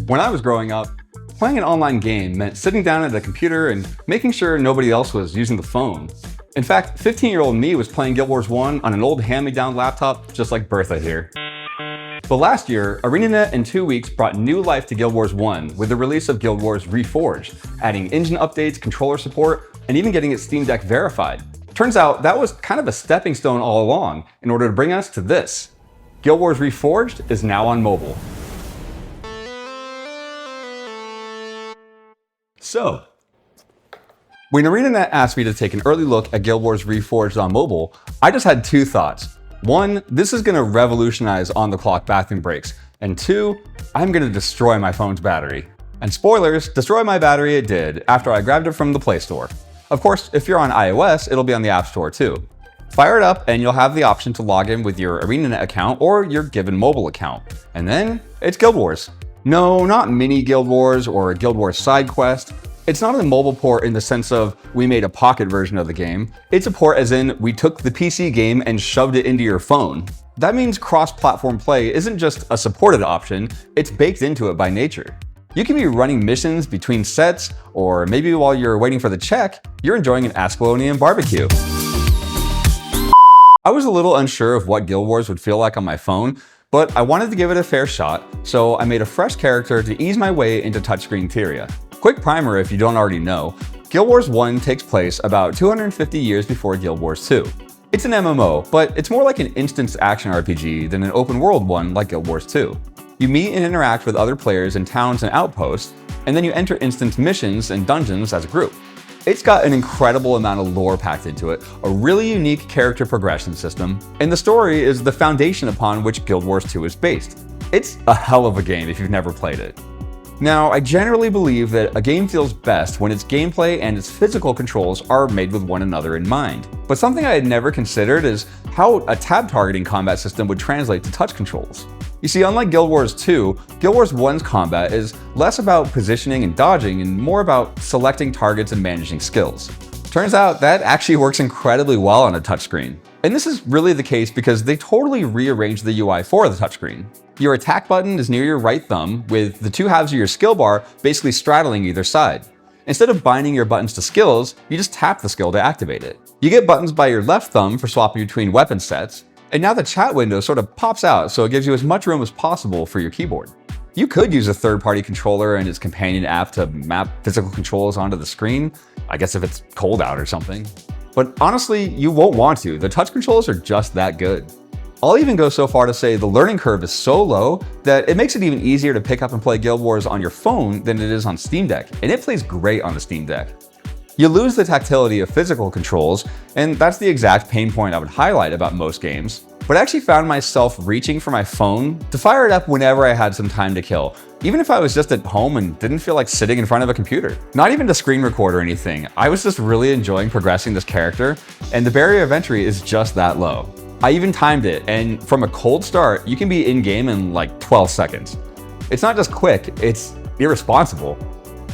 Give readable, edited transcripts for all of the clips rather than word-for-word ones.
When I was growing up, playing an online game meant sitting down at a computer and making sure nobody else was using the phone. In fact, 15-year-old me was playing Guild Wars 1 on an old hand-me-down laptop just like Bertha here. But last year, ArenaNet in 2 weeks brought new life to Guild Wars 1 with the release of Guild Wars Reforged, adding engine updates, controller support, and even getting its SteamDeck verified. Turns out that was kind of a stepping stone all along in order to bring us to this. Guild Wars Reforged is now on mobile. So, when ArenaNet asked me to take an early look at Guild Wars Reforged on mobile, I just had two thoughts. One, this is going to revolutionize on-the-clock bathroom breaks. And two, I'm going to destroy my phone's battery. And spoilers, destroy my battery it did after I grabbed it from the Play Store. Of course, if you're on iOS, it'll be on the App Store too. Fire it up and you'll have the option to log in with your ArenaNet account or your given mobile account. And then it's Guild Wars. No, not mini Guild Wars or Guild Wars side quest. It's not a mobile port in the sense of we made a pocket version of the game. It's a port as in we took the PC game and shoved it into your phone. That means cross-platform play isn't just a supported option, it's baked into it by nature. You can be running missions between sets, or maybe while you're waiting for the check, you're enjoying an Ascalonian barbecue. I was a little unsure of what Guild Wars would feel like on my phone, but I wanted to give it a fair shot, so I made a fresh character to ease my way into touchscreen Tyria. Quick primer if you don't already know, Guild Wars 1 takes place about 250 years before Guild Wars 2. It's an MMO, but it's more like an instance action RPG than an open world one like Guild Wars 2. You meet and interact with other players in towns and outposts, and then you enter instance missions and dungeons as a group. It's got an incredible amount of lore packed into it, a really unique character progression system, and the story is the foundation upon which Guild Wars 2 is based. It's a hell of a game if you've never played it. Now, I generally believe that a game feels best when its gameplay and its physical controls are made with one another in mind. But something I had never considered is how a tab targeting combat system would translate to touch controls. You see, unlike Guild Wars 2, Guild Wars 1's combat is less about positioning and dodging and more about selecting targets and managing skills. Turns out that actually works incredibly well on a touchscreen. And this is really the case because they totally rearranged the UI for the touchscreen. Your attack button is near your right thumb, with the two halves of your skill bar basically straddling either side. Instead of binding your buttons to skills, you just tap the skill to activate it. You get buttons by your left thumb for swapping between weapon sets, and now the chat window sort of pops out so it gives you as much room as possible for your keyboard. You could use a third-party controller and its companion app to map physical controls onto the screen, I guess if it's cold out or something. But honestly, you won't want to. The touch controls are just that good. I'll even go so far to say the learning curve is so low that it makes it even easier to pick up and play Guild Wars on your phone than it is on SteamDeck, and it plays great on the SteamDeck. You lose the tactility of physical controls, and that's the exact pain point I would highlight about most games. But I actually found myself reaching for my phone to fire it up whenever I had some time to kill, even if I was just at home and didn't feel like sitting in front of a computer. Not even to screen record or anything, I was just really enjoying progressing this character, and the barrier of entry is just that low. I even timed it, and from a cold start, you can be in-game in like 12 seconds. It's not just quick, it's irresponsible.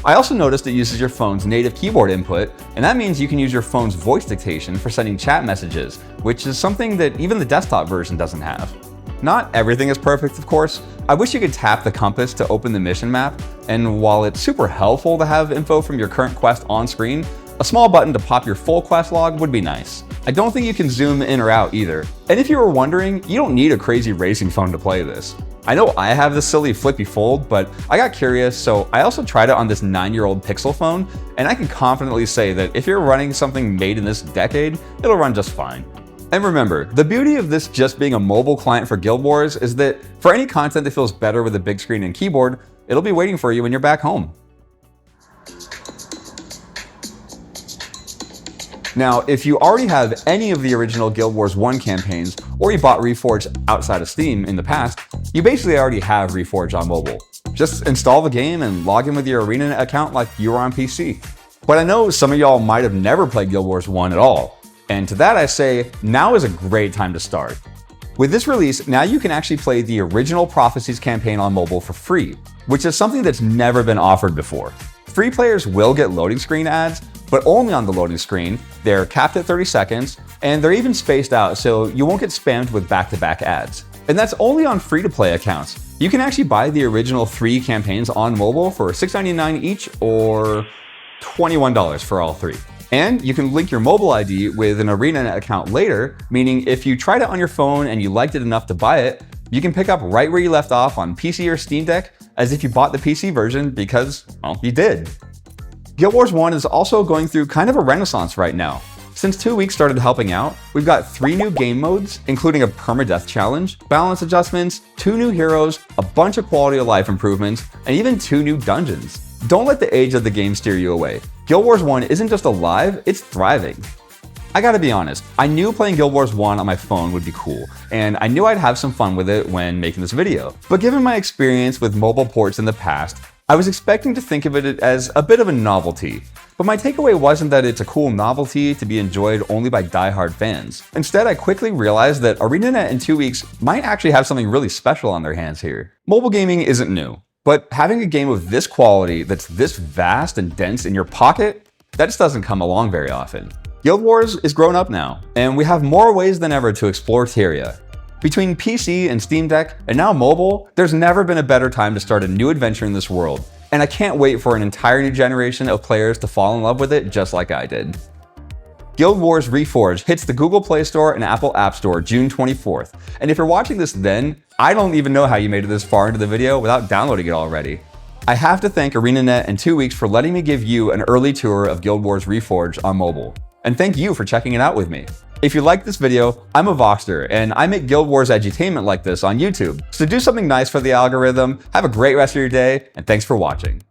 I also noticed it uses your phone's native keyboard input, and that means you can use your phone's voice dictation for sending chat messages, which is something that even the desktop version doesn't have. Not everything is perfect, of course. I wish you could tap the compass to open the mission map, and while it's super helpful to have info from your current quest on screen, a small button to pop your full quest log would be nice. I don't think you can zoom in or out either. And if you were wondering, you don't need a crazy racing phone to play this. I know I have this silly flippy fold, but I got curious, so I also tried it on this 9-year-old Pixel phone, and I can confidently say that if you're running something made in this decade, it'll run just fine. And remember, the beauty of this just being a mobile client for Guild Wars is that for any content that feels better with a big screen and keyboard, it'll be waiting for you when you're back home. Now, if you already have any of the original Guild Wars 1 campaigns, or you bought Reforged outside of Steam in the past, you basically already have Reforged on mobile. Just install the game and log in with your ArenaNet account like you were on PC. But I know some of y'all might have never played Guild Wars 1 at all, and to that I say, now is a great time to start. With this release, now you can actually play the original Prophecies campaign on mobile for free, which is something that's never been offered before. Free players will get loading screen ads, but only on the loading screen. They're capped at 30 seconds, and they're even spaced out so you won't get spammed with back-to-back ads. And that's only on free-to-play accounts. You can actually buy the original 3 campaigns on mobile for $6.99 each or $21 for all 3. And you can link your mobile ID with an ArenaNet account later, meaning if you tried it on your phone and you liked it enough to buy it, you can pick up right where you left off on PC or SteamDeck as if you bought the PC version because, well, you did. Guild Wars 1 is also going through kind of a renaissance right now. Since 2 weeks started helping out, we've got 3 new game modes, including a permadeath challenge, balance adjustments, 2 new heroes, a bunch of quality of life improvements, and even 2 new dungeons. Don't let the age of the game steer you away. Guild Wars 1 isn't just alive, it's thriving. I gotta be honest, I knew playing Guild Wars 1 on my phone would be cool, and I knew I'd have some fun with it when making this video. But given my experience with mobile ports in the past, I was expecting to think of it as a bit of a novelty. But my takeaway wasn't that it's a cool novelty to be enjoyed only by die-hard fans. Instead, I quickly realized that ArenaNet in 2 weeks might actually have something really special on their hands here. Mobile gaming isn't new, but having a game of this quality that's this vast and dense in your pocket, that just doesn't come along very often. Guild Wars is grown up now, and we have more ways than ever to explore Tyria. Between PC and SteamDeck, and now mobile, there's never been a better time to start a new adventure in this world, and I can't wait for an entire new generation of players to fall in love with it just like I did. Guild Wars Reforged hits the Google Play Store and Apple App Store June 24th, and if you're watching this then, I don't even know how you made it this far into the video without downloading it already. I have to thank ArenaNet in 2 weeks for letting me give you an early tour of Guild Wars Reforged on mobile, and thank you for checking it out with me. If you like this video, I'm Avoxtr, and I make Guild Wars edutainment like this on YouTube. So do something nice for the algorithm, have a great rest of your day, and thanks for watching.